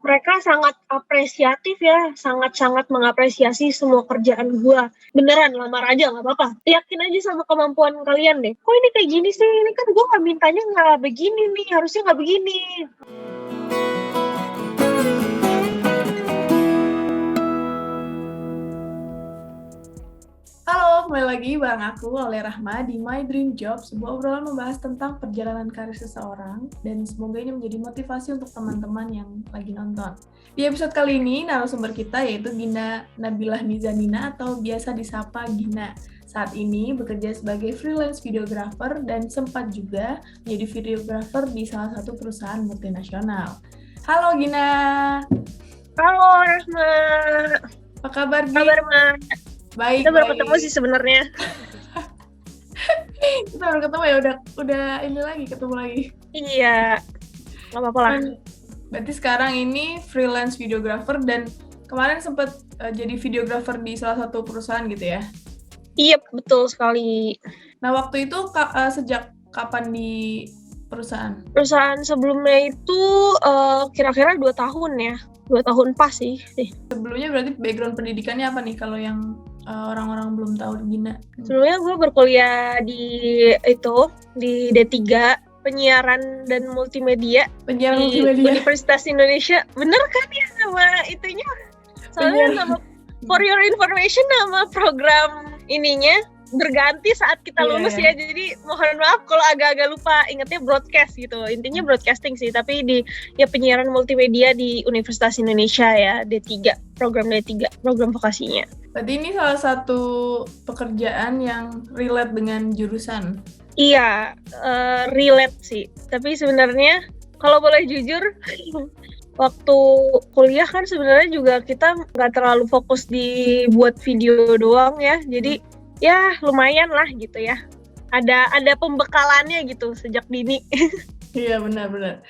mereka sangat apresiatif ya, sangat-sangat mengapresiasi semua kerjaan gua. Beneran, lamar aja nggak apa-apa. Yakin aja sama kemampuan kalian deh. Kok ini kayak gini sih? Ini kan gua nggak mintanya nggak begini nih, harusnya nggak begini. Halo, kembali lagi bareng aku, Oleh Rahma, di My Dream Job, sebuah obrolan membahas tentang perjalanan karir seseorang, dan semoga ini menjadi motivasi untuk teman-teman yang lagi nonton. Di episode kali ini, narasumber kita yaitu Gina Nabilah Mizanina atau biasa disapa Gina. Saat ini bekerja sebagai freelance videographer dan sempat juga menjadi videographer di salah satu perusahaan multinasional. Halo Gina. Halo Rahma. Apa kabar Gina? Kabar Ma. Baik. Kita baru ketemu sih sebenarnya. Kita baru ketemu ya, udah ini lagi, ketemu lagi. Iya, nggak apa-apa lah. Berarti sekarang ini freelance videographer dan kemarin sempat jadi videographer di salah satu perusahaan gitu ya? Iya, betul sekali. Nah, waktu itu sejak kapan di perusahaan? Perusahaan sebelumnya itu kira-kira 2 tahun ya. 2 tahun pas sih. Sebelumnya berarti background pendidikannya apa nih kalau yang orang-orang belum tahu Gina? Sebelumnya gue berkuliah di D3 penyiaran dan multimedia di Universitas Indonesia. Bener kan ya nama itunya? Soalnya nama for your information nama program ininya berganti saat kita lulus ya. Jadi mohon maaf kalau agak-agak lupa ingatnya broadcast gitu. Intinya broadcasting sih, tapi di penyiaran multimedia di Universitas Indonesia ya, D3, program D3, program vokasinya. Berarti ini salah satu pekerjaan yang relate dengan jurusan. Iya, relate sih. Tapi sebenarnya kalau boleh jujur waktu kuliah kan sebenarnya juga kita nggak terlalu fokus di buat video doang ya. Jadi ya lumayan lah gitu ya. Ada pembekalannya gitu sejak dini. Iya benar-benar.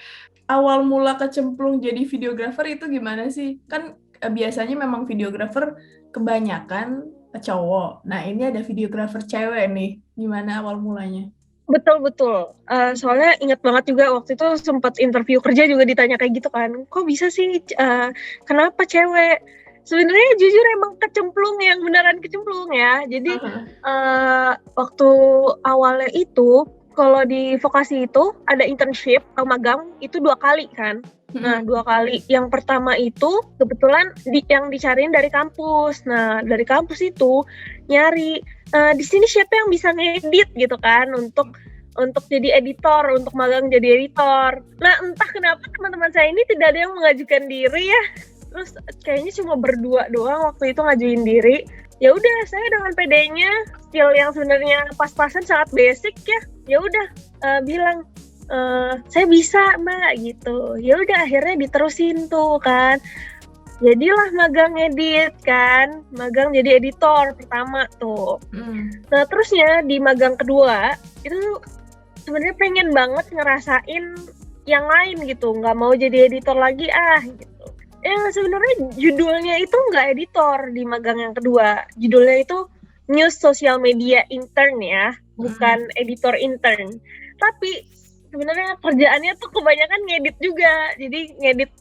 Awal mula kecemplung jadi videographer itu gimana sih? Kan biasanya memang videographer kebanyakan cowok. Nah ini ada videographer cewek nih. Gimana awal mulanya? Betul. Soalnya ingat banget juga waktu itu sempat interview kerja juga ditanya kayak gitu kan. Kok bisa sih? Kenapa cewek? Sebenarnya jujur emang kecemplung yang beneran kecemplung ya. Jadi waktu awalnya itu kalau di vokasi itu ada internship atau magang itu 2 kali kan. Nah 2 kali. Yang pertama itu kebetulan yang dicariin dari kampus. Nah dari kampus itu nyari di sini siapa yang bisa ngedit gitu kan untuk jadi editor, untuk magang jadi editor. Nah entah kenapa teman-teman saya ini tidak ada yang mengajukan diri ya. Terus kayaknya cuma berdua doang waktu itu ngajuin diri. Ya udah saya dengan pedenya, skill yang sebenarnya pas-pasan sangat basic ya. Ya udah bilang saya bisa Mbak gitu. Ya udah akhirnya diterusin tuh kan. Jadilah magang edit kan, magang jadi editor pertama tuh. Nah terusnya di magang kedua itu sebenarnya pengen banget ngerasain yang lain gitu, nggak mau jadi editor lagi gitu. Sebenarnya judulnya itu nggak editor di magang yang kedua. Judulnya itu News Social Media Intern ya, bukan editor intern. Tapi sebenarnya kerjaannya tuh kebanyakan ngedit juga. Jadi ngedit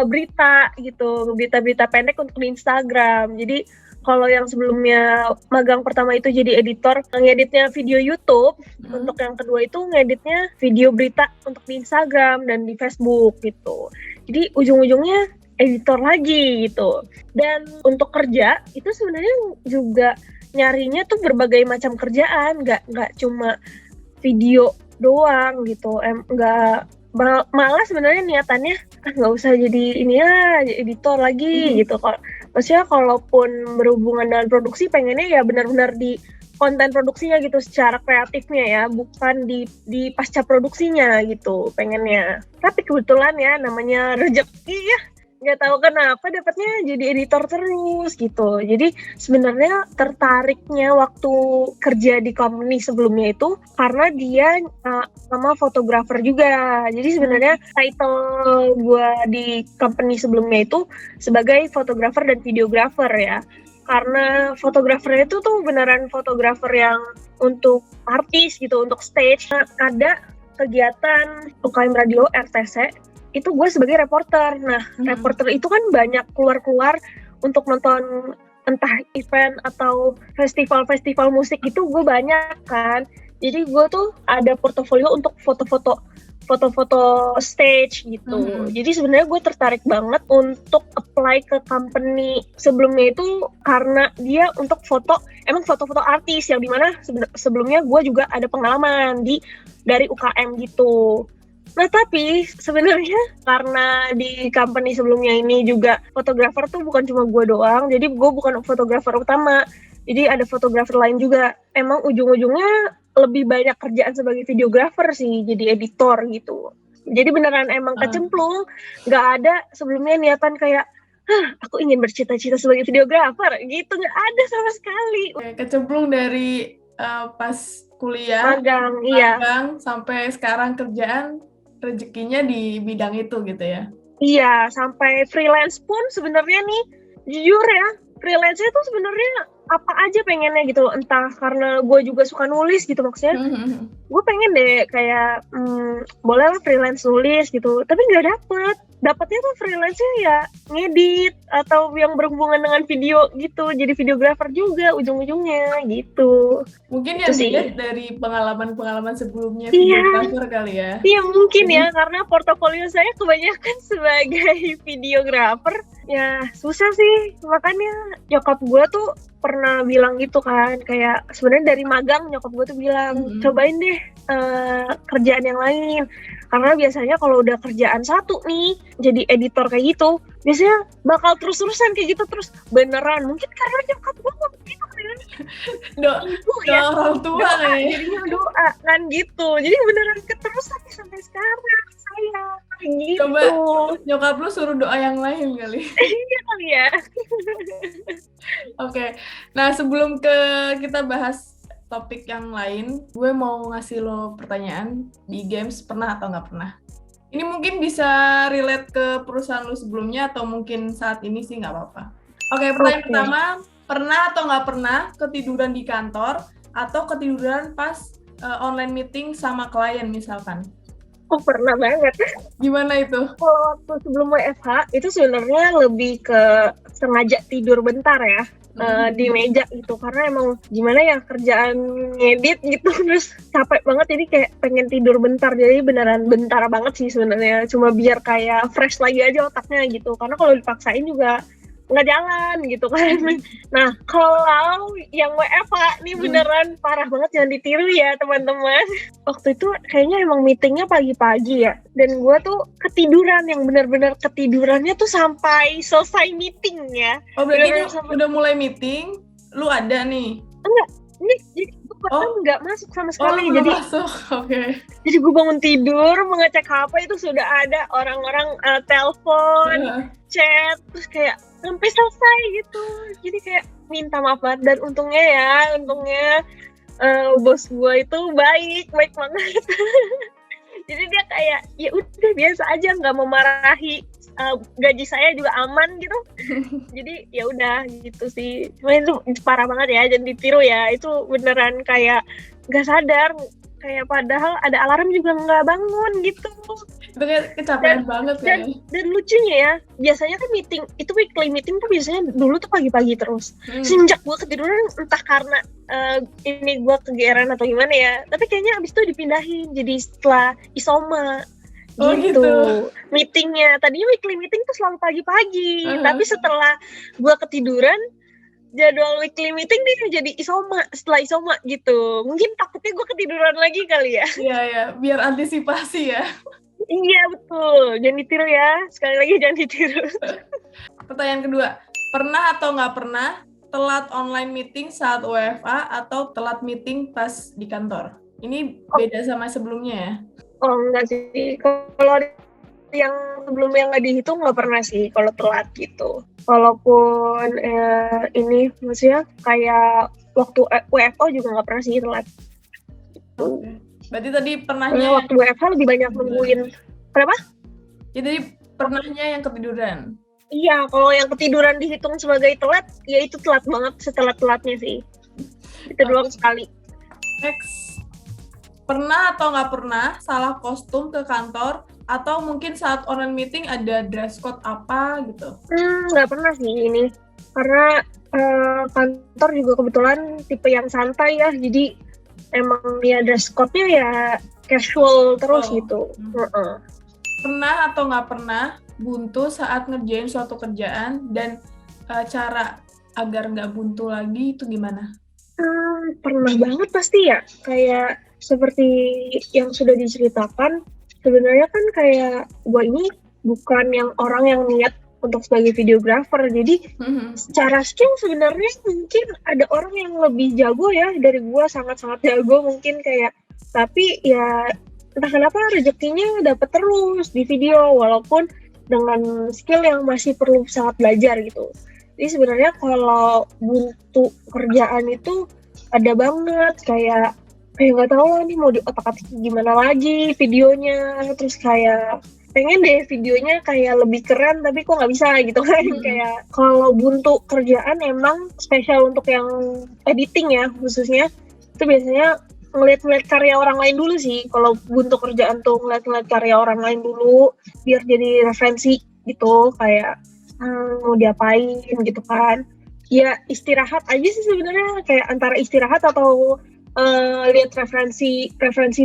berita gitu, berita-berita pendek untuk di Instagram. Jadi kalau yang sebelumnya magang pertama itu jadi editor, ngeditnya video YouTube. Untuk yang kedua itu ngeditnya video berita untuk di Instagram dan di Facebook gitu. Jadi ujung-ujungnya editor lagi gitu. Dan untuk kerja itu sebenarnya juga nyarinya tuh berbagai macam kerjaan, nggak cuma video doang gitu. Malah sebenarnya niatannya nggak usah jadi editor lagi gitu. Maksudnya kalaupun berhubungan dengan produksi pengennya ya benar-benar di konten produksinya gitu secara kreatifnya ya, bukan di pasca produksinya gitu pengennya. Tapi kebetulan ya namanya rezeki ya, nggak tahu kenapa dapatnya jadi editor terus gitu. Jadi sebenarnya tertariknya waktu kerja di company sebelumnya itu karena dia sama fotografer juga. Jadi sebenarnya title gue di company sebelumnya itu sebagai fotografer dan videografer ya. Karena fotografernya itu tuh beneran fotografer yang untuk artis gitu, untuk stage. Ada kegiatan UKM Radio RTC itu gue sebagai reporter. Nah, reporter itu kan banyak keluar-keluar untuk nonton entah event atau festival-festival musik itu gue banyak kan. Jadi gue tuh ada portofolio untuk foto-foto stage gitu. Jadi sebenarnya gue tertarik banget untuk apply ke company sebelumnya itu karena dia untuk foto-foto artis yang dimana sebelumnya gue juga ada pengalaman dari UKM gitu. Nah tapi sebenarnya karena di company sebelumnya ini juga fotografer tuh bukan cuma gue doang, jadi gue bukan fotografer utama, jadi ada fotografer lain juga. Emang ujung-ujungnya lebih banyak kerjaan sebagai videografer sih, jadi editor gitu. Jadi beneran emang kecemplung, nggak ada sebelumnya niatan kayak, aku ingin bercita-cita sebagai videografer gitu, nggak ada sama sekali. Kecemplung dari pas kuliah, magang, sampai sekarang kerjaan rezekinya di bidang itu gitu ya? Iya, sampai freelance pun sebenarnya nih, jujur ya, freelance-nya tuh sebenarnya apa aja pengennya gitu, entah karena gue juga suka nulis gitu maksudnya, gue pengen deh kayak boleh lah freelance nulis gitu, tapi nggak dapetnya tuh freelance-nya ya ngedit atau yang berhubungan dengan video gitu, jadi videografer juga ujung-ujungnya gitu. Mungkin yang dilihat dari pengalaman sebelumnya Iya, videografer kali ya? Iya mungkin ya, karena portofolio saya kebanyakan sebagai videografer, ya susah sih, makanya nyokap gue tuh pernah bilang gitu kan, kayak sebenarnya dari magang nyokap gue tuh bilang, cobain deh kerjaan yang lain, karena biasanya kalau udah kerjaan satu nih, jadi editor kayak gitu, biasanya bakal terus-terusan kayak gitu, terus beneran, mungkin karena nyokap gue ngomong gitu kan, doa orang tua jadinya doa kan gitu, jadi beneran keterusan sampai sekarang saya gitu. Coba nyokap lu suruh doa yang lain kali. Iya kali ya. Oke. Nah, sebelum kita bahas topik yang lain, gue mau ngasih lo pertanyaan di games pernah atau nggak pernah. Ini mungkin bisa relate ke perusahaan lo sebelumnya atau mungkin saat ini sih nggak apa-apa. Oke, pertanyaan pertama, pernah atau nggak pernah ketiduran di kantor atau ketiduran pas online meeting sama klien misalkan? Oh, pernah banget. Gimana itu? Kalau waktu sebelum WFH, itu sebenarnya lebih ke sengaja tidur bentar ya, di meja gitu. Karena emang gimana ya, kerjaan ngedit gitu, terus capek banget, jadi kayak pengen tidur bentar. Jadi beneran bentar banget sih sebenarnya. Cuma biar kayak fresh lagi aja otaknya gitu. Karena kalau dipaksain juga nggak jalan gitu kan. Nah, kalau yang WFH nih beneran parah banget, jangan ditiru ya teman-teman. Waktu itu kayaknya emang meetingnya pagi-pagi ya, dan gue tuh ketiduran, yang benar-benar ketidurannya tuh sampai selesai meetingnya. Oh, berarti udah mulai meeting, lu ada nih? Enggak, ini jadi gue bahkan nggak masuk sama sekali. Jadi masuk, oke. Jadi gue bangun tidur, mengecek HP itu sudah ada orang-orang telepon, chat, terus kayak sampai selesai gitu. Jadi kayak minta maaf banget, dan untungnya bos gue itu baik banget. Jadi dia kayak ya udah biasa aja, nggak memarahi, gaji saya juga aman gitu. Jadi ya udah gitu sih. Cuma itu parah banget ya, jangan ditiru ya. Itu beneran kayak nggak sadar, kayak padahal ada alarm juga nggak bangun gitu. Itu kayak kecapean banget ya. Dan lucunya ya, biasanya kan meeting, itu weekly meeting tuh biasanya dulu tuh pagi-pagi terus. Sejak gue ketiduran, entah karena ini gue kegeeran atau gimana ya, tapi kayaknya abis itu dipindahin jadi setelah isoma. Gitu. Meetingnya, tadinya weekly meeting tuh selalu pagi-pagi, tapi setelah gue ketiduran, jadwal weekly meeting dia jadi setelah isoma gitu. Mungkin takutnya gue ketiduran lagi kali ya. Iya, biar antisipasi ya. Iya betul, jangan ditiru ya. Sekali lagi jangan ditiru. Pertanyaan kedua, pernah atau nggak pernah telat online meeting saat WFA atau telat meeting pas di kantor? Ini beda sama sebelumnya ya? Oh enggak sih, kalau yang sebelumnya nggak dihitung nggak pernah sih kalau telat gitu. Walaupun ini maksudnya kayak waktu WFO juga nggak pernah sih telat. Okay. Berarti tadi pernahnya waktu WFH lebih banyak nungguin. Kenapa? Jadi pernahnya yang ketiduran. Iya, kalau yang ketiduran dihitung sebagai telat, ya itu telat banget, setelat-telatnya sih. Itu doang sekali. Next. Pernah atau nggak pernah salah kostum ke kantor Atau mungkin saat online meeting ada dress code apa gitu? Nggak pernah sih ini. Karena kantor juga kebetulan tipe yang santai ya, jadi emang ya dress code-nya ya casual terus gitu. Pernah atau nggak pernah buntu saat ngerjain suatu kerjaan dan cara agar nggak buntu lagi itu gimana? Pernah banget pasti ya, kayak seperti yang sudah diceritakan, sebenarnya kan kayak gue ini bukan yang orang yang niat untuk sebagai videographer, jadi secara skill sebenarnya mungkin ada orang yang lebih jago ya dari gue, sangat-sangat jago mungkin kayak, tapi ya entah kenapa rezekinya dapat terus di video walaupun dengan skill yang masih perlu sangat belajar gitu. Jadi sebenarnya kalau buntu kerjaan itu ada banget, kayak nggak tahu lah nih mau diotak-atik gimana lagi videonya, terus kayak pengen deh videonya kayak lebih keren tapi kok nggak bisa gitu kan. Kayak kalau buntu kerjaan emang spesial untuk yang editing ya khususnya, itu biasanya ngeliat karya orang lain dulu sih. Kalau buntu kerjaan tuh ngeliat karya orang lain dulu biar jadi referensi gitu, kayak mau diapain gitu kan. Ya istirahat aja sih sebenarnya, kayak antara istirahat atau lihat referensi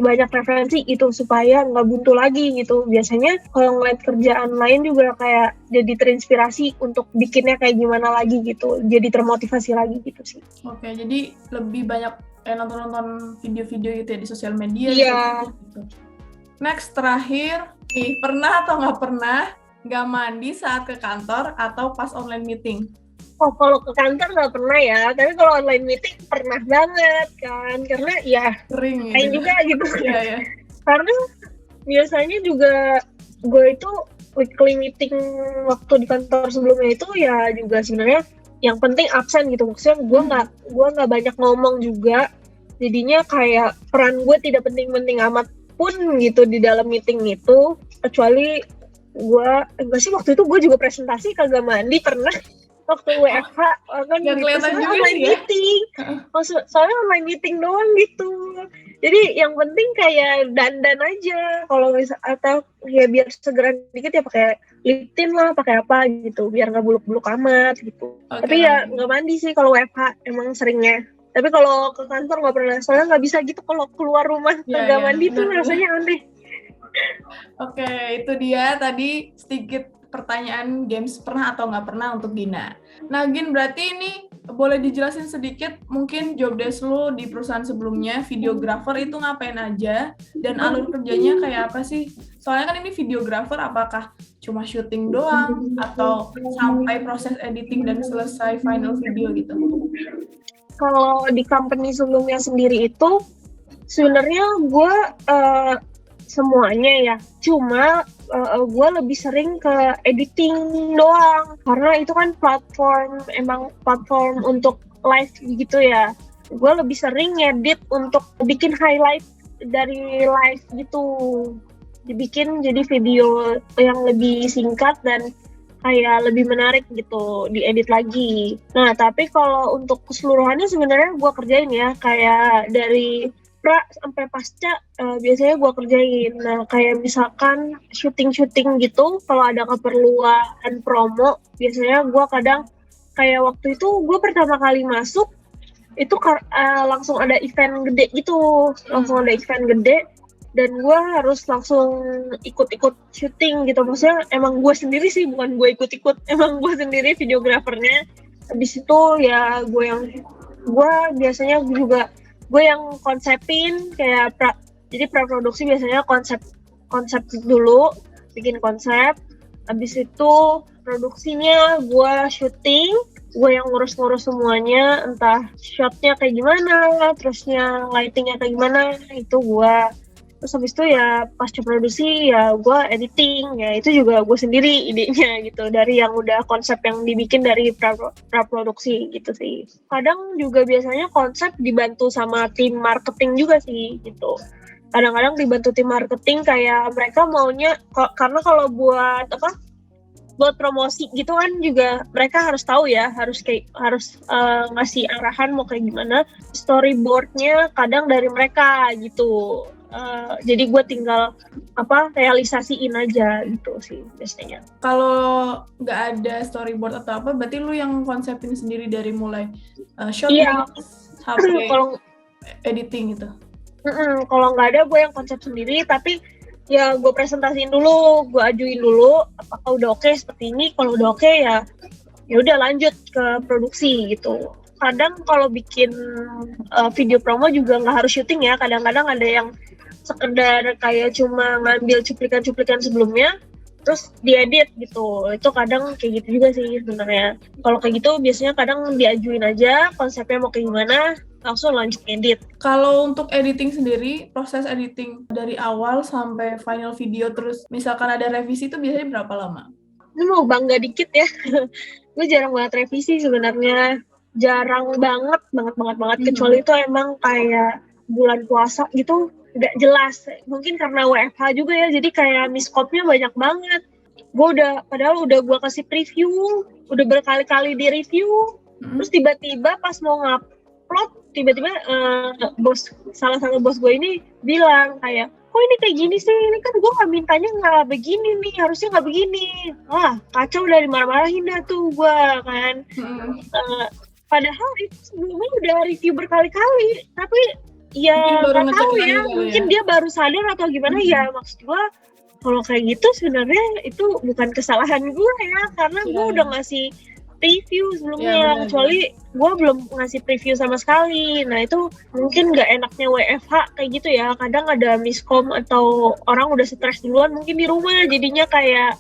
banyak referensi itu supaya nggak buntu lagi gitu. Biasanya kalau ngeliat kerjaan lain juga kayak jadi terinspirasi untuk bikinnya kayak gimana lagi gitu, jadi termotivasi lagi gitu sih. Oke, jadi lebih banyak nonton video-video gitu ya di sosial media. Iya. Gitu. Next, terakhir nih, pernah atau nggak pernah nggak mandi saat ke kantor atau pas online meeting? Oh, kalau ke kantor nggak pernah ya, tapi kalau online meeting pernah banget kan, karena ya sering kayak juga gitu. Ya. Karena biasanya juga gue itu weekly meeting waktu di kantor sebelumnya itu ya juga sebenarnya yang penting absen gitu, maksudnya gue nggak banyak ngomong juga, jadinya kayak peran gue tidak penting-penting amat pun gitu di dalam meeting itu, kecuali gue enggak sih, waktu itu gue juga presentasi kagak mandi pernah. Waktu WFH kan gitu, soalnya online meeting, soalnya online meeting doang gitu. Jadi yang penting kayak dandan aja, kalau misal atau ya biar segeran dikit ya pakai lip tint lah, pakai apa gitu, biar nggak buluk-buluk amat gitu. Tapi ya nggak mandi sih kalau WFH emang seringnya. Tapi kalau ke kantor nggak pernah, soalnya nggak bisa gitu kalau keluar rumah nggak mandi tuh rasanya aneh. Oke, itu dia tadi sedikit pertanyaan games pernah atau nggak pernah untuk Gina. Nah, Gin, berarti ini boleh dijelasin sedikit mungkin job desk lu di perusahaan sebelumnya, videographer itu ngapain aja dan alur kerjanya kayak apa sih? Soalnya kan ini videographer, apakah cuma syuting doang atau sampai proses editing dan selesai final video gitu? Kalau di company sebelumnya sendiri itu sebenarnya gue semuanya ya, cuma gue lebih sering ke editing doang, karena itu kan emang platform untuk live gitu ya. Gue lebih sering ngedit untuk bikin highlight dari live gitu, dibikin jadi video yang lebih singkat dan kayak lebih menarik gitu, diedit lagi. Nah, tapi kalau untuk keseluruhannya sebenarnya gue kerjain ya, kayak dari pra sampai pasca biasanya gue kerjain. Nah, kayak misalkan syuting gitu, kalau ada keperluan promo, biasanya gue kadang kayak waktu itu gue pertama kali masuk itu langsung ada event gede gitu, langsung ada event gede dan gue harus langsung ikut-ikut syuting gitu. Maksudnya emang gue sendiri sih, bukan gue ikut-ikut, emang gue sendiri videografernya. Habis itu ya gue biasanya juga gue yang konsepin, kayak jadi praproduksi biasanya konsep dulu, bikin konsep, habis itu produksinya gue syuting, gue yang ngurus semuanya, entah shotnya kayak gimana, terusnya lightingnya kayak gimana, itu gue. Terus habis itu ya pasca produksi ya gue editing, ya itu juga gue sendiri idenya gitu, dari yang udah konsep yang dibikin dari praproduksi gitu sih. Kadang juga biasanya konsep dibantu sama tim marketing juga sih gitu. Kadang-kadang dibantu tim marketing, kayak mereka maunya, karena kalau buat promosi gitu kan juga mereka harus tahu ya, harus ngasih arahan mau kayak gimana, storyboardnya kadang dari mereka gitu. Jadi gue tinggal realisasiin aja gitu sih biasanya. Kalau nggak ada storyboard atau apa, berarti lu yang konsepin sendiri dari mulai shooting sampai editing gitu? Kalau nggak ada gue yang konsep sendiri, tapi ya gue presentasiin dulu, gue ajuin dulu apakah udah oke seperti ini. Kalau udah oke ya udah lanjut ke produksi gitu. Kadang kalau bikin video promo juga nggak harus syuting ya, kadang-kadang ada yang sekedar kayak cuma ngambil cuplikan-cuplikan sebelumnya terus diedit gitu. Itu kadang kayak gitu juga sih sebenarnya. Kalau kayak gitu biasanya kadang diajuin aja konsepnya mau kayak gimana, langsung lanjut edit. Kalau untuk editing sendiri, proses editing dari awal sampai final video terus misalkan ada revisi itu biasanya berapa lama? Ini mau bangga dikit ya. Gue jarang banget revisi sebenarnya. Jarang banget. Kecuali itu emang kayak bulan puasa gitu, nggak jelas. Mungkin karena WFH juga ya, jadi kayak miskopnya banyak banget. Padahal udah gue kasih preview, udah berkali-kali di review, terus tiba-tiba pas mau ngupload, tiba-tiba salah satu bos gue ini bilang kayak, kok ini kayak gini sih, ini kan gue nggak mintanya nggak begini nih, harusnya nggak begini. Wah, kacau, udah dimarah-marahin dah tuh gue kan. Padahal itu sebelumnya udah review berkali-kali, tapi ya nggak tahu ya, mungkin dia baru sadar atau gimana. Ya maksud gue kalau kayak gitu sebenarnya itu bukan kesalahan gue ya, karena gue udah ngasih preview sebelumnya, kecuali gue belum ngasih preview sama sekali. Nah itu mungkin nggak enaknya WFH kayak gitu ya, kadang ada miskom atau orang udah stres duluan mungkin di rumah, jadinya kayak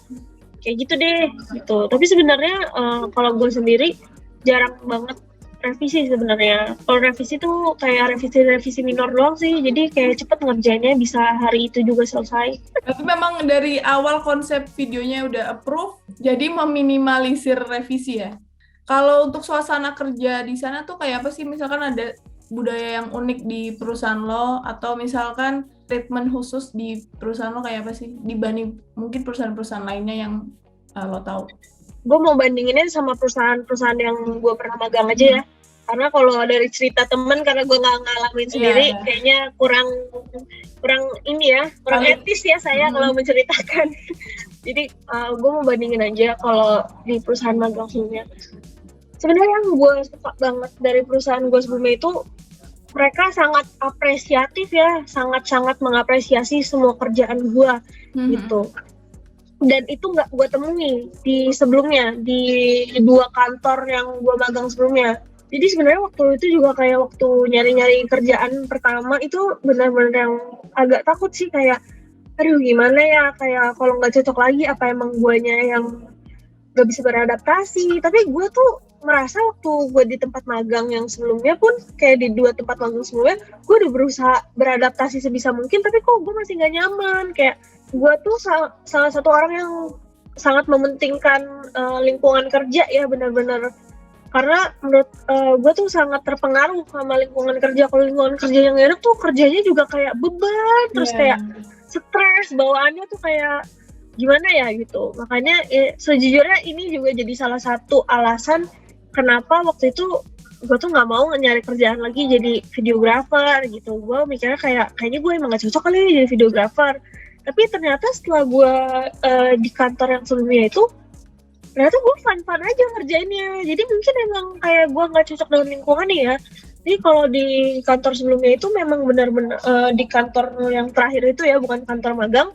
gitu deh gitu. Tapi sebenarnya kalau gue sendiri jarang banget revisi sebenarnya. Kalau revisi tuh kayak revisi minor doang sih, jadi kayak cepet ngerjainnya, bisa hari itu juga selesai. Tapi memang dari awal konsep videonya udah approve, jadi meminimalisir revisi ya. Kalau untuk suasana kerja di sana tuh kayak apa sih? Misalkan ada budaya yang unik di perusahaan lo, atau misalkan treatment khusus di perusahaan lo kayak apa sih? Dibanding mungkin perusahaan-perusahaan lainnya yang lo tahu. Gue mau bandinginnya sama perusahaan-perusahaan yang gue pernah magang aja ya. Karena kalau dari cerita temen, karena gue nggak ngalamin sendiri, kayaknya kurang etis ya saya kalau menceritakan. Jadi gue mau bandingin aja kalau di perusahaan magang sebelumnya. Sebenarnya yang gue suka banget dari perusahaan gue sebelumnya itu, mereka sangat apresiatif ya, sangat-sangat mengapresiasi semua kerjaan gue gitu. Dan itu nggak gue temui di sebelumnya, di 2 kantor yang gue magang sebelumnya. Jadi sebenarnya waktu itu juga kayak waktu nyari-nyari kerjaan pertama itu benar-benar yang agak takut sih, kayak aduh gimana ya, kayak kalau nggak cocok lagi apa emang guanya yang nggak bisa beradaptasi. Tapi gue tuh merasa waktu gue di tempat magang yang sebelumnya pun, kayak di 2 tempat magang sebelumnya, gue udah berusaha beradaptasi sebisa mungkin, tapi kok gue masih nggak nyaman. Kayak gue tuh salah satu orang yang sangat mementingkan lingkungan kerja ya, benar-benar. Karena menurut gue tuh sangat terpengaruh sama lingkungan kerja. Kalau lingkungan kerja yang enak tuh kerjanya juga kayak beban, terus kayak stres, bawaannya tuh kayak gimana ya gitu. Makanya sejujurnya ini juga jadi salah satu alasan kenapa waktu itu gue tuh nggak mau nyari kerjaan lagi jadi videographer gitu. Gue mikirnya kayaknya gue emang gak cocok kali jadi videographer. Tapi ternyata setelah gue di kantor yang sebelumnya itu, ternyata gue fun-fun aja ngerjainnya. Jadi mungkin emang kayak gue gak cocok dengan lingkungannya ya. Jadi kalau di kantor sebelumnya itu memang benar-benar di kantor yang terakhir itu ya, bukan kantor magang,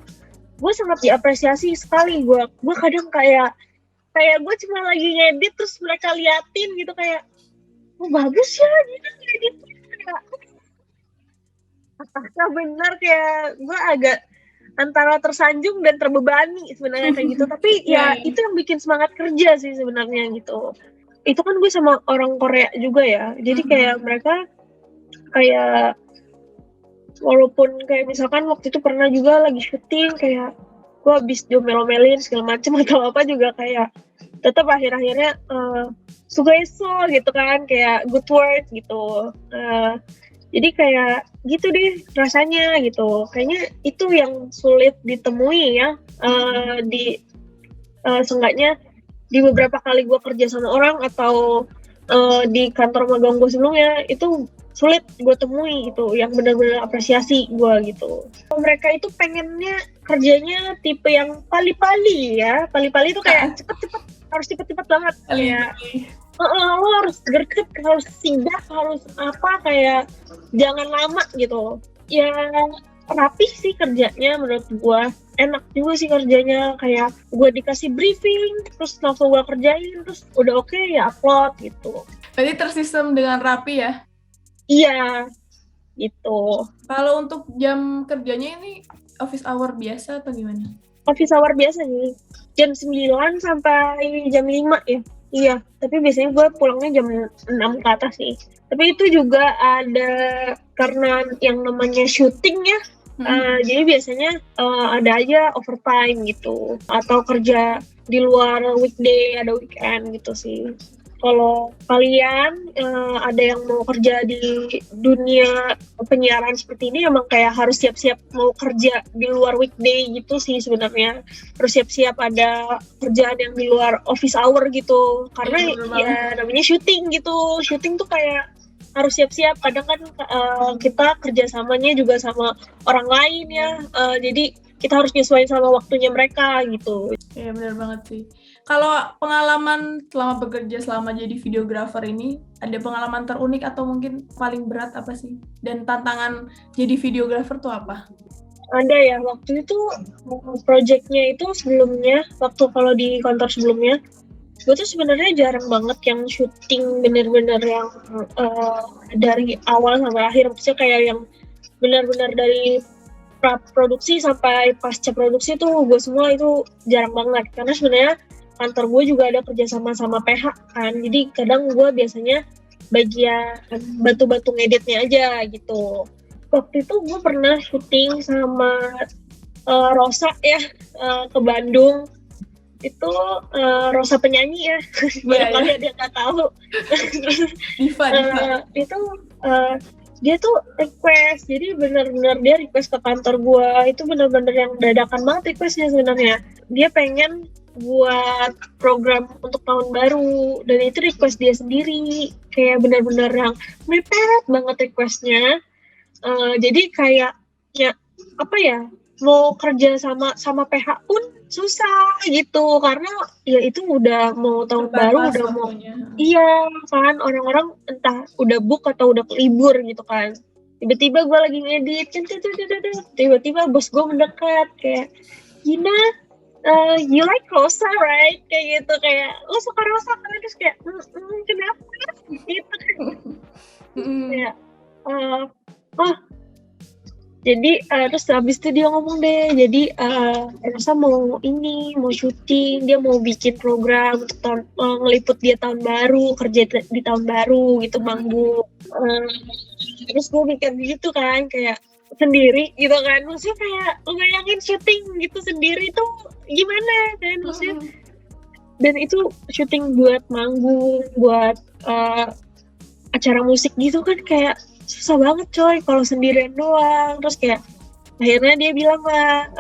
gue sangat diapresiasi sekali. Gue kadang kayak gue cuma lagi ngedit terus mereka liatin gitu, kayak oh bagus ya gitu ngeditnya. Apakah benar, kayak gue agak antara tersanjung dan terbebani sebenarnya kayak gitu. Tapi ya itu yang bikin semangat kerja sih sebenarnya gitu. Itu kan gue sama orang Korea juga ya, jadi kayak mereka kayak walaupun kayak misalkan waktu itu pernah juga lagi syuting, kayak gue habis diomel-omelin segala macem atau apa juga, kayak tetap akhir-akhirnya sugeso gitu kan, kayak good work gitu. Jadi kayak gitu deh rasanya gitu. Kayaknya itu yang sulit ditemui ya, seenggaknya di beberapa kali gue kerja sama orang atau di kantor magang gue sebelumnya, itu sulit gue temui gitu yang benar-benar apresiasi gue gitu. Mereka itu pengennya kerjanya tipe yang pali-pali ya. Pali-pali itu kayak cepet-cepet, harus cepet-cepet banget. Kayak lo harus gercep, harus sigap, harus apa, kayak jangan lama gitu. Ya rapih sih kerjanya menurut gue. Enak juga sih kerjanya, kayak gue dikasih briefing, terus langsung gue kerjain, terus udah oke ya upload gitu. Berarti tersistem dengan rapi ya? Iya, gitu. Kalau untuk jam kerjanya ini office hour biasa atau gimana? Office hour biasa nih, jam 9 sampai jam 5 ya. Iya, tapi biasanya gue pulangnya jam 6 ke atas sih. Tapi itu juga ada karena yang namanya syuting ya. Jadi biasanya ada aja overtime gitu, atau kerja di luar weekday, ada weekend gitu sih. Kalau kalian ada yang mau kerja di dunia penyiaran seperti ini, emang kayak harus siap-siap mau kerja di luar weekday gitu sih sebenarnya. Harus siap-siap ada kerjaan yang di luar office hour gitu, karena ya namanya syuting gitu. Syuting tuh kayak harus siap-siap, kadang kan kita kerjasamanya juga sama orang lain ya, jadi kita harus nyesuaiin sama waktunya mereka gitu. Iya benar banget sih. Kalau pengalaman selama bekerja selama jadi videographer ini, ada pengalaman terunik atau mungkin paling berat apa sih? Dan tantangan jadi videographer tuh apa? Ada ya, waktu itu project-nya itu sebelumnya, waktu kalau di kantor sebelumnya, gue tuh sebenarnya jarang banget yang syuting bener-bener yang dari awal sampai akhir. Maksudnya kayak yang benar-benar dari produksi sampai pasca produksi tuh gue semua itu jarang banget. Karena sebenarnya kantor gue juga ada kerjasama sama PH kan. Jadi kadang gue biasanya bagian bantu-bantu ngeditnya aja gitu. Waktu itu gue pernah syuting sama Rosa ya, ke Bandung. Itu Rosa penyanyi ya, banyak kali dia nggak tahu. Diva. Itu dia tuh request, jadi benar-benar dia request ke kantor gue. Itu benar-benar yang dadakan banget requestnya sebenarnya. Dia pengen buat program untuk tahun baru, dan itu request dia sendiri, kayak benar-benar yang mepet banget requestnya. Jadi kayak ya apa ya, mau kerja sama PH pun susah gitu, karena ya itu udah mau tahun baru, udah mau iya kan, orang-orang entah udah book atau udah libur gitu kan. Tiba-tiba gue lagi ngedit, tiba-tiba bos gue mendekat kayak, Gina, you like Rosa right? Kayak gitu, kayak lo suka Rosa kan? Terus kayak kenapa gitu kan. Kayak jadi terus habis itu dia ngomong deh, jadi Rosa mau syuting, dia mau bikin program untuk ngeliput dia tahun baru, kerja di tahun baru gitu, manggung. Terus gue mikir gitu kan, kayak sendiri gitu kan, maksudnya kayak bayangin syuting gitu sendiri tuh gimana kan, maksudnya. Dan itu syuting buat manggung, buat acara musik gitu kan, kayak susah banget coy kalau sendirian doang. Terus kayak akhirnya dia bilang lah,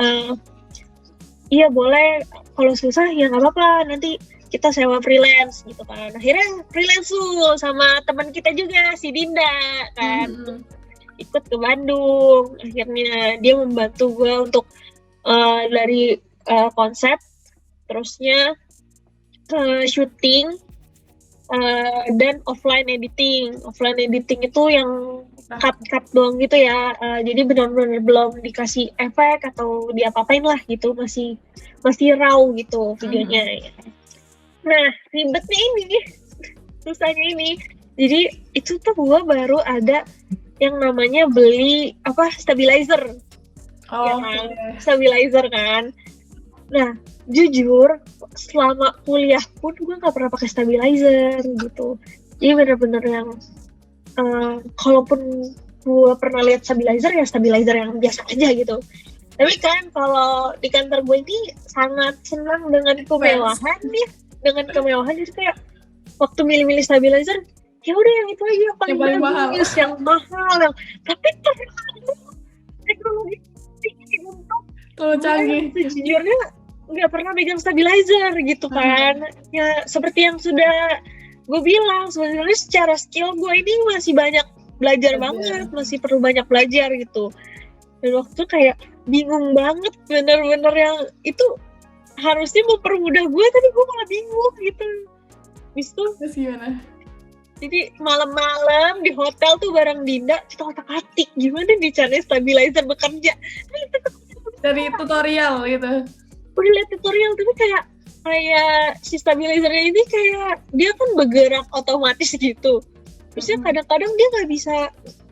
iya boleh, kalau susah ya nggak apa-apa, nanti kita sewa freelance gitu kan. Akhirnya freelance tuh sama teman kita juga, si Dinda kan, ikut ke Bandung. Akhirnya dia membantu gue untuk dari konsep, terusnya syuting, dan offline editing. Offline editing itu yang cut doang gitu ya, jadi benar-benar belum dikasih efek atau diapa-apain lah gitu, masih raw gitu videonya. Nah ribetnya ini, susahnya ini, jadi itu tuh gue baru ada yang namanya beli stabilizer, ya kan? Stabilizer kan. Nah jujur selama kuliah pun gue nggak pernah pakai stabilizer gitu. Jadi benar-benar yang kalaupun gue pernah lihat stabilizer, ya stabilizer yang biasa aja gitu. Tapi kan kalau di kantor gue ini sangat senang dengan kemewahan ya, jadi kayak waktu milih-milih stabilizer, ya udah yang itu aja yang paling bagus, yang mahal, tapi teknologi untuk terlalu canggih. Sejujurnya nggak pernah pegang stabilizer gitu kan. Ya seperti yang sudah gue bilang, sebenarnya secara skill gue ini masih banyak belajar banget, masih perlu banyak belajar gitu. Dan waktu itu kayak bingung banget, bener-bener yang itu harusnya mempermudah gue, tapi gue malah bingung gitu. Habis itu Terus gimana? jadi malam-malam di hotel tuh bareng Dinda, kita otak-atik gimana nih caranya stabilizer bekerja. Dari tutorial gitu. Udah lihat tutorial, tapi kayak si stabilizernya ini kayak dia kan bergerak otomatis gitu. Terusnya kadang-kadang dia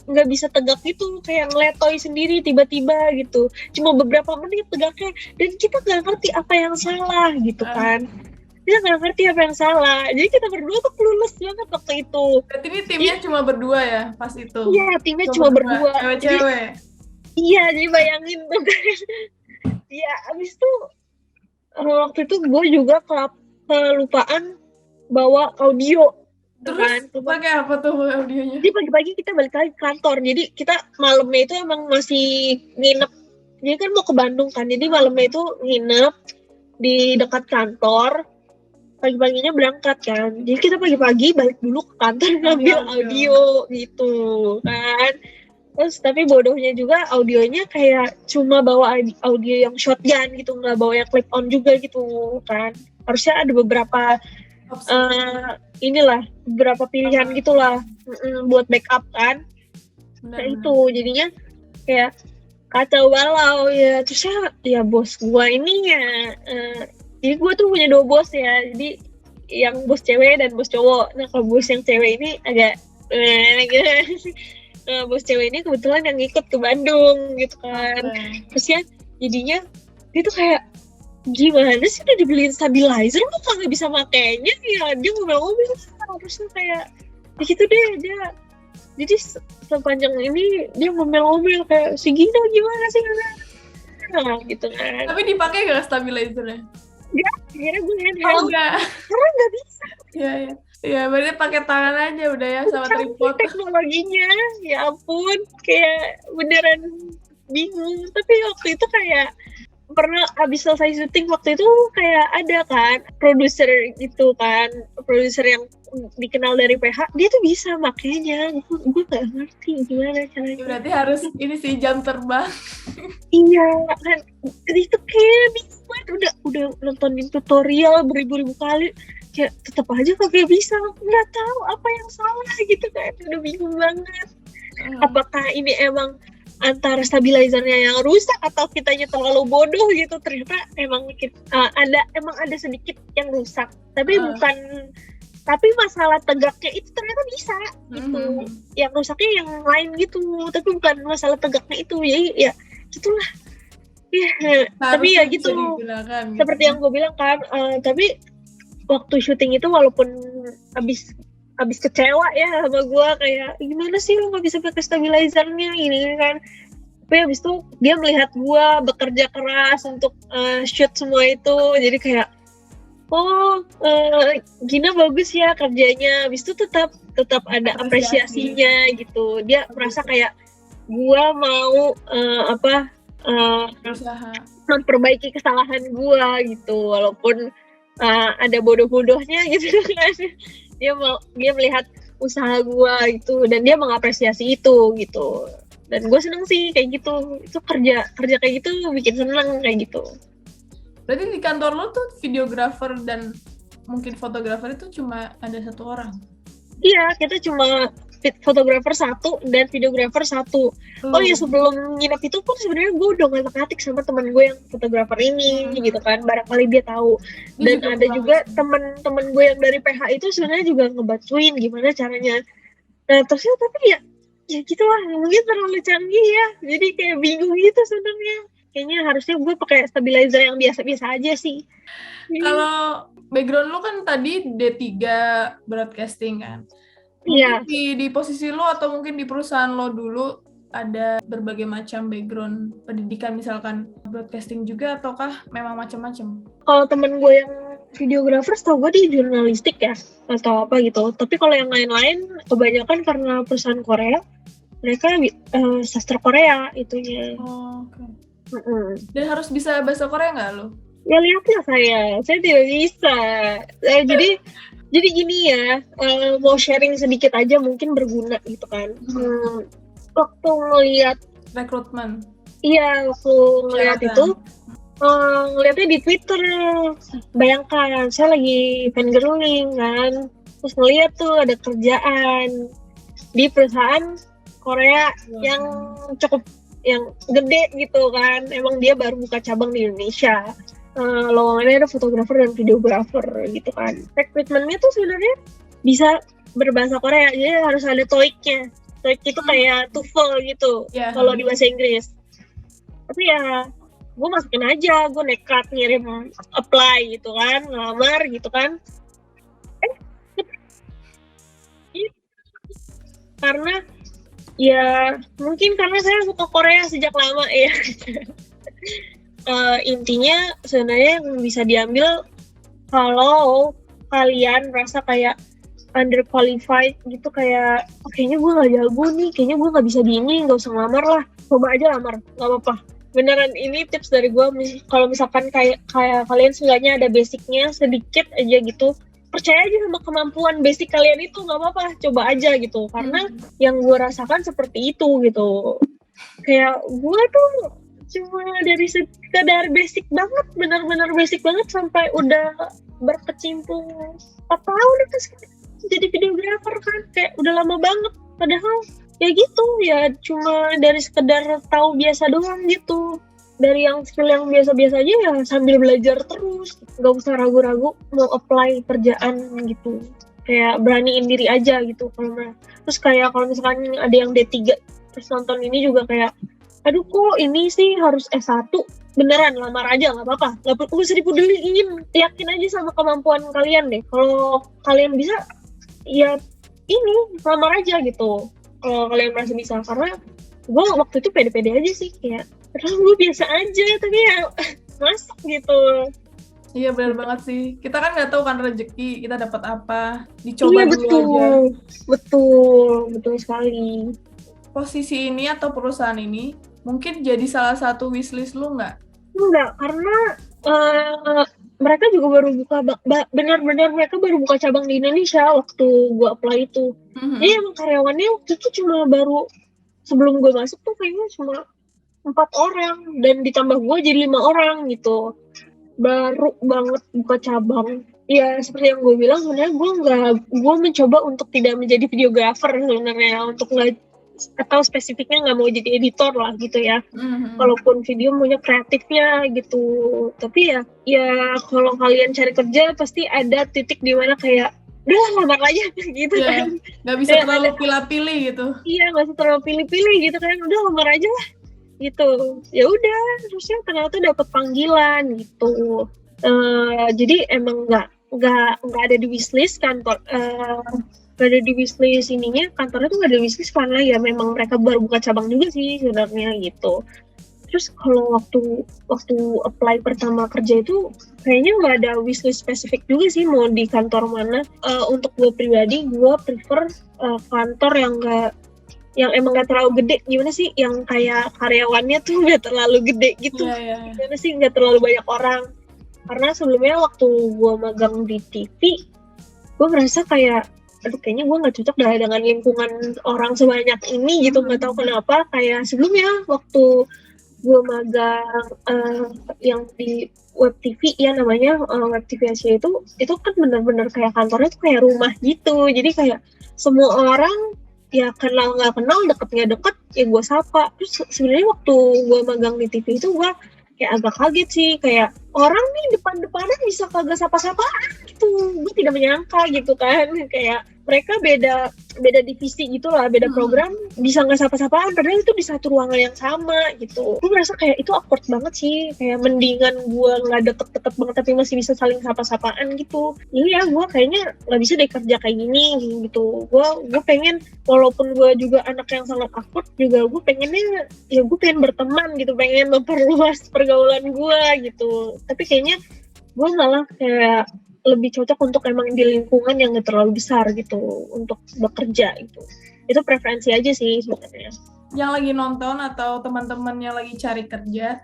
nggak bisa tegak gitu, kayak ngeletoy sendiri tiba-tiba gitu. Cuma beberapa menit tegaknya, dan kita nggak ngerti apa yang salah gitu kan. Kita nggak ngerti apa yang salah, jadi kita berdua tuh clueless banget waktu itu. Berarti ini timnya cuma berdua ya pas itu? Iya, timnya cuma berdua. Cewek-cewek? Iya, jadi bayangin tuh kan. Iya, abis itu waktu itu gue juga kelupaan bawa audio. Terus pakai apa tuh audionya? Jadi pagi-pagi kita balik lagi ke kantor, jadi kita malamnya itu emang masih nginep. Jadi kan mau ke Bandung kan, jadi malamnya itu nginep di dekat kantor. Pagi-paginya berangkat kan, jadi kita pagi-pagi balik dulu ke kantor ngambil audio gitu kan. Terus tapi bodohnya juga audionya kayak cuma bawa audio yang shotgun gitu, nggak bawa yang clip on juga gitu kan. Harusnya ada beberapa beberapa pilihan gitulah buat backup kan. Nah itu jadinya kayak kacau balau ya. Terusnya ya bos gua ini ya jadi gue tuh punya 2 bos ya, jadi yang bos cewek dan bos cowok. Nah kalau bos yang cewek ini agak bos cewek ini kebetulan yang ikut ke Bandung gitu kan. Terusnya jadinya dia tuh kayak gimana sih udah dibeliin stabilizer kok nggak bisa makainya ya, dia ngomel-ngomel terusnya kayak begitu deh dia. Jadi sepanjang ini dia ngomel-ngomel kayak si Gino gimana sih gitu kan. Tapi dipakai gak stabilizernya? Enggak, akhirnya gue handheld. Karena nggak bisa. Iya, berarti pakai tangan aja udah ya sama tripod. Teknologinya, ya ampun, kayak beneran bingung. Tapi waktu itu kayak pernah habis selesai syuting waktu itu kayak ada kan produser gitu kan, produser yang dikenal dari PH, dia tuh bisa makanya. Gue nggak ngerti gimana caranya. Berarti harus ini sih jam terbang. Iya kan, itu kayak bisa banget, udah nontonin tutorial beribu-ribu kali, kayak tetap aja kagak bisa, nggak tahu apa yang salah gitu kan, udah bingung banget. Apakah ini emang antara stabilizernya yang rusak atau kitanya terlalu bodoh gitu? Ternyata emang ada sedikit yang rusak, tapi tapi masalah tegaknya itu ternyata bisa gitu. Yang rusaknya yang lain gitu, tapi bukan masalah tegaknya itu. Jadi ya gitulah. Ya, tapi ya gitu. Seperti yang gue bilang kan, tapi waktu syuting itu walaupun abis kecewa ya sama gue, kayak gimana sih lo gak bisa pakai stabilizernya ini kan. Tapi abis itu dia melihat gue bekerja keras untuk shoot semua itu, jadi kayak Gina bagus ya kerjanya. Abis itu tetap ada apresiasinya gitu. Dia merasa kayak gue mau memperbaiki kesalahan gue gitu, walaupun ada bodoh-bodohnya gitu kan. Dia melihat usaha gue gitu, dan dia mengapresiasi itu gitu. Dan gue seneng sih kayak gitu. Itu kerja kayak gitu bikin seneng kayak gitu. Berarti di kantor lo tuh videografer dan mungkin fotografer itu cuma ada 1 orang? Iya, kita cuma fotografer 1 dan videografer 1. Oh ya, sebelum nginep itu pun sebenarnya gue udah ngotak-atik sama teman gue yang fotografer ini gitu kan, barangkali dia tahu. Dan ada juga teman-teman gue yang dari PH itu sebenarnya juga ngebantuin gimana caranya. Nah terusnya tapi ya gitulah, mungkin terlalu canggih ya, jadi kayak bingung gitu sebenarnya. Kayaknya harusnya gue pakai stabilizer yang biasa-biasa aja sih. Kalau background lo kan tadi D3 broadcasting kan? Iya. Di posisi lo atau mungkin di perusahaan lo dulu ada berbagai macam background pendidikan, misalkan broadcasting juga, ataukah memang macam-macam? Kalau temen gue yang videografer, setahu gue di jurnalistik ya, atau apa gitu. Tapi kalau yang lain-lain, kebanyakan karena perusahaan Korea, mereka sastra Korea itunya. Oh, oke. Dan harus bisa bahasa Korea nggak lo? Ya lihatlah saya tidak bisa. Jadi Jadi gini ya, mau sharing sedikit aja mungkin berguna gitu kan. Waktu ngeliat, Rekrutmen. iya waktu ngeliat itu, ngeliatnya di Twitter. Bayangkan, saya lagi fangirling kan, terus ngeliat tuh ada kerjaan di perusahaan Korea yang cukup yang gede gitu kan. Emang dia baru buka cabang di Indonesia. Lowongannya ada fotografer dan videografer gitu kan. Rekrutmennya tuh sebenarnya bisa berbahasa Korea, jadi harus ada TOEIC-nya. TOEIC itu kayak TOEFL gitu, kalau di bahasa Inggris. Tapi ya gue masukin aja, gue nekat ngirim apply gitu kan, ngelamar gitu kan. Karena ya mungkin karena saya suka Korea sejak lama ya. Intinya sebenarnya yang bisa diambil kalau kalian rasa kayak underqualified gitu, kayak kayaknya gue nggak jago nih, kayaknya gue nggak bisa di ini, nggak usah ngelamar lah, coba aja lamar, nggak apa-apa. Beneran, ini tips dari gue. Kalau misalkan kayak kalian seenggaknya ada basicnya sedikit aja gitu, percaya aja sama kemampuan basic kalian itu, nggak apa-apa, coba aja gitu. Karena yang gue rasakan seperti itu gitu. Kayak gue tuh cuma dari sekedar basic banget, benar-benar basic banget, sampai udah berkecimpung 4 tahun itu jadi videografer kan, kayak udah lama banget. Padahal ya gitu ya, cuma dari sekedar tahu biasa doang gitu. Dari yang skill yang biasa-biasa aja ya, sambil belajar terus, nggak usah ragu-ragu mau apply kerjaan gitu. Kayak beraniin diri aja gitu. Terus kayak kalau misalkan ada yang D3 terus nonton ini juga kayak, aduh kok ini sih harus S1, beneran lamar aja, nggak apa-apa, nggak usah dipeduliin, yakin aja sama kemampuan kalian deh. Kalau kalian bisa, ya ini lamar aja gitu kalau kalian merasa bisa. Karena gue waktu itu pede-pede aja sih, kayak padahal gue biasa aja, tapi ya masuk gitu. Iya benar banget sih, kita kan nggak tahu kan rezeki kita dapat apa, dicoba dulu aja. Betul sekali. Posisi ini atau perusahaan ini mungkin jadi salah satu wishlist lu nggak? Enggak, karena mereka juga baru buka, benar-benar mereka baru buka cabang di Indonesia waktu gue apply itu. Jadi emang karyawannya waktu itu cuma baru, sebelum gue masuk tuh kayaknya cuma 4 orang, dan ditambah gue jadi 5 orang gitu. Baru banget buka cabang. Ya seperti yang gue bilang, sebenarnya gue mencoba untuk tidak menjadi videografer sebenarnya, untuk nggak, atau spesifiknya nggak mau jadi editor lah gitu ya. Kalaupun video maunya kreatifnya gitu. Tapi ya kalau kalian cari kerja pasti ada titik di mana kayak udah lamar aja gitu kan. Nggak bisa terlalu pilih-pilih gitu. Iya, nggak bisa terlalu pilih-pilih gitu kan. Udah lamar aja lah gitu. Ya udah, terusnya ternyata dapat panggilan gitu. Jadi emang nggak ada di wishlist kantor. Gak ada di wishlist ininya, kantornya tuh gak ada wishlist karena ya memang mereka baru buka cabang juga sih sebenarnya gitu. Terus kalau waktu apply pertama kerja itu kayaknya nggak ada wishlist spesifik juga sih mau di kantor mana. Untuk gue pribadi, gue prefer kantor yang emang gak terlalu gede. Gimana sih, yang kayak karyawannya tuh gak terlalu gede gitu. Gimana sih, gak terlalu banyak orang. Karena sebelumnya waktu gue magang di TV, gue ngerasa kayak, aduh kayaknya gue gak cocok dah dengan lingkungan orang sebanyak ini gitu. Gak tahu kenapa, kayak sebelumnya waktu gue magang yang di Web TV ya namanya, Web TV Asia itu kan benar-benar kayak kantornya tuh kayak rumah gitu. Jadi kayak semua orang ya kenal nggak kenal, deket nggak deket, ya gue sapa. Terus sebenarnya waktu gue magang di TV itu gue kayak agak kaget sih, kayak orang nih depan-depanan bisa kagak sapa-sapaan gitu. Gue tidak menyangka gitu kan, kayak mereka beda divisi gitu lah, beda program, bisa nggak sapa-sapaan, padahal itu di satu ruangan yang sama gitu. Gue merasa kayak itu awkward banget sih, kayak mendingan gue nggak deket-deket banget tapi masih bisa saling sapa-sapaan gitu. Jadi ya gue kayaknya nggak bisa deh kerja kayak gini gitu. Gue pengen, walaupun gue juga anak yang sangat awkward, juga gue pengennya ya gue pengen berteman gitu, pengen memperluas pergaulan gue gitu. Tapi kayaknya gue malah kayak lebih cocok untuk emang di lingkungan yang gak terlalu besar gitu untuk bekerja gitu. Itu preferensi aja sih sebenarnya. Yang lagi nonton atau teman-teman yang lagi cari kerja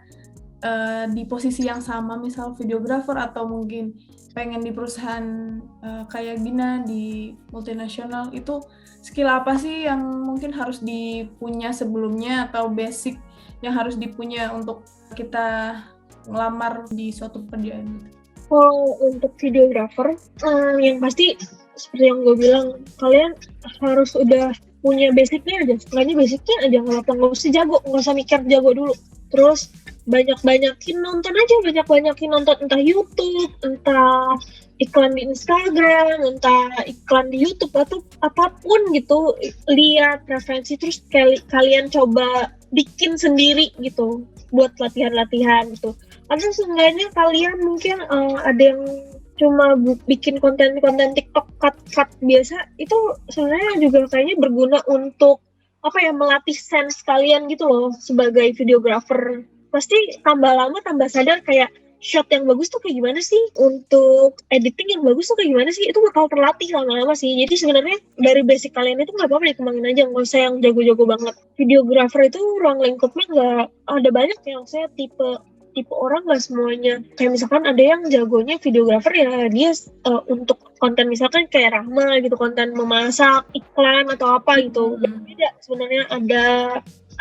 di posisi yang sama, misal videografer atau mungkin pengen di perusahaan kayak Gina di multinasional, itu skill apa sih yang mungkin harus dipunya sebelumnya atau basic yang harus dipunya untuk kita ngelamar di suatu pekerjaan gitu? Kalau untuk videographer, yang pasti seperti yang gue bilang, kalian harus udah punya basicnya aja. Sekalinya basicnya aja, nggak usah jago, nggak usah mikir jago dulu. Terus banyak-banyakin nonton aja, banyak-banyakin nonton entah YouTube, entah iklan di Instagram, entah iklan di YouTube atau apapun gitu. Lihat referensi, terus kalian coba bikin sendiri gitu buat latihan-latihan gitu. Atau seenggaknya kalian mungkin ada yang cuma bikin konten-konten TikTok cut biasa, itu sebenarnya juga kayaknya berguna untuk apa ya, melatih sense kalian gitu loh sebagai videographer. Pasti tambah lama tambah sadar kayak shot yang bagus tuh kayak gimana sih, untuk editing yang bagus tuh kayak gimana sih, itu bakal terlatih lama-lama sih. Jadi sebenarnya dari basic kalian itu nggak apa-apa dikembangin aja, nggak usah yang jago-jago banget. Videographer itu ruang lingkupnya nggak ada banyak, yang saya tipe orang nggak semuanya. Kayak misalkan ada yang jagonya videographer ya dia untuk konten misalkan kayak Rahma gitu, konten memasak, iklan atau apa gitu. Beda sebenarnya,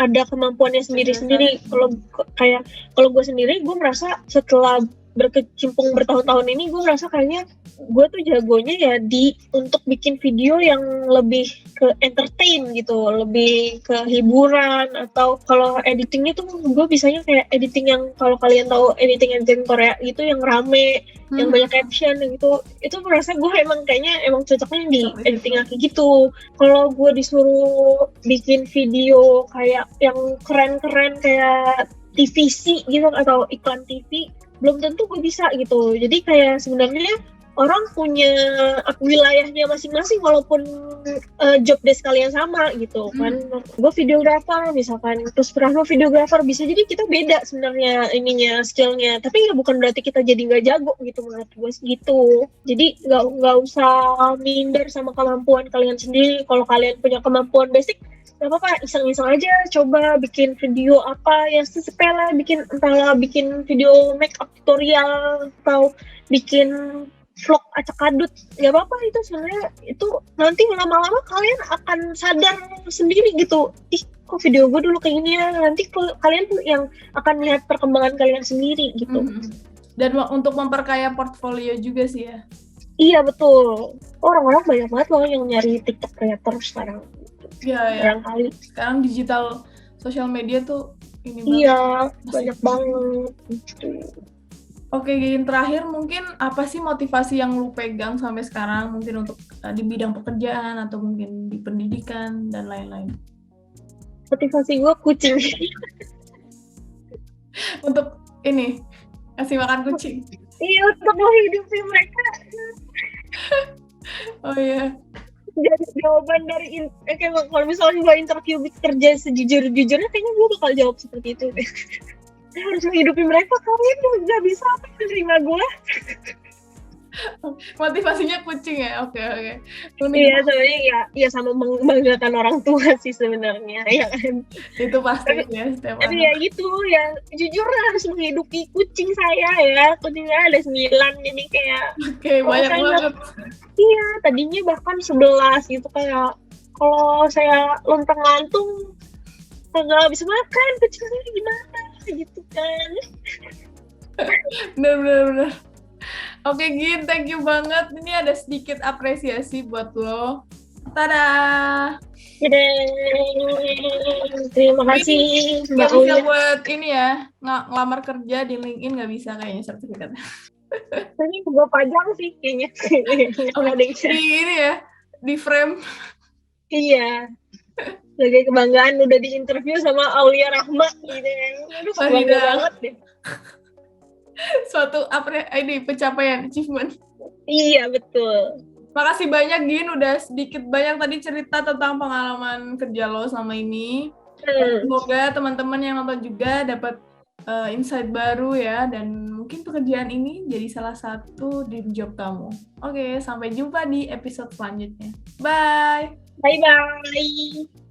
ada kemampuannya sendiri-sendiri. Kalau gue sendiri, gue merasa setelah berkecimpung bertahun-tahun ini, gue merasa kayaknya gue tuh jagonya ya untuk bikin video yang lebih ke entertain gitu, lebih ke hiburan. Atau kalau editingnya tuh gue bisanya kayak editing yang, kalau kalian tahu editing Korea gitu yang rame, yang banyak caption gitu, itu merasa gue kayaknya cocoknya di editing kayak gitu. Kalau gue disuruh bikin video kayak yang keren-keren kayak TVC gitu atau iklan TV, belum tentu gue bisa gitu. Jadi kayak sebenarnya orang punya wilayahnya masing-masing walaupun job desk kalian sama gitu kan. Gue videographer misalkan, terus Rahma videographer, bisa jadi kita beda sebenarnya ininya, skillnya, tapi ya bukan berarti kita jadi nggak jago gitu menurut gue gitu. Jadi nggak usah minder sama kemampuan kalian sendiri. Kalau kalian punya kemampuan basic, gak apa-apa, iseng-iseng aja coba bikin video apa yang sepele, entahlah bikin video makeup tutorial atau bikin vlog acak-adut, gak apa-apa. Itu sebenarnya itu nanti lama-lama kalian akan sadar sendiri gitu, ih kok video gue dulu kayak gini ya. Nanti kalian yang akan lihat perkembangan kalian sendiri gitu. Dan untuk memperkaya portfolio juga sih ya. Iya betul, orang-orang banyak banget loh yang nyari TikTok creator sekarang. Iya. Sekarang digital sosial media tuh ini banget. Iya, banyak banget gitu. Oke, Gin, terakhir mungkin apa sih motivasi yang lu pegang sampai sekarang, mungkin untuk di bidang pekerjaan atau mungkin di pendidikan dan lain-lain? Motivasi gue kucing. Untuk ini, kasih makan kucing? Iya, untuk menghidupi mereka. Oh iya. Jadi jawaban dari kalau misalnya gue interview kerja sejujur-jujurnya, kayaknya gue bakal jawab seperti itu. Saya harus menghidupi mereka, kalian nggak bisa menerima gue. Motivasinya kucing ya, oke. Iya, sebenarnya ya sama membanggakan orang tua sih sebenarnya, ya kan. Itu pasti ya setiap tapi ya gitu ya, jujur harus menghidupi kucing saya ya. Kucingnya ada 9, jadi kayak banyak banget. Iya, tadinya bahkan 11 gitu, kayak kalau saya lontang-lantung nggak bisa makan, kucingnya gimana gitu kan. Bener. Oke, Gin, thank you banget. Ini ada sedikit apresiasi buat lo. Tada! Terima kasih. Nggak bisa buat ini ya, ngelamar kerja di LinkedIn nggak bisa kayaknya sertifikatnya. Ini gue pajang sih kayaknya. Di ini ya, di frame. Iya. Sebagai kebanggaan udah diinterview sama Aulia Rahma gitu. Aduh, bangga banget deh. Suatu ini pencapaian, achievement. Iya, betul. Makasih banyak, Gin, udah sedikit banyak tadi cerita tentang pengalaman kerja lo selama ini. Semoga teman-teman yang nonton juga dapat insight baru ya, dan mungkin pekerjaan ini jadi salah satu dream job kamu. Oke, sampai jumpa di episode selanjutnya. Bye! Bye-bye!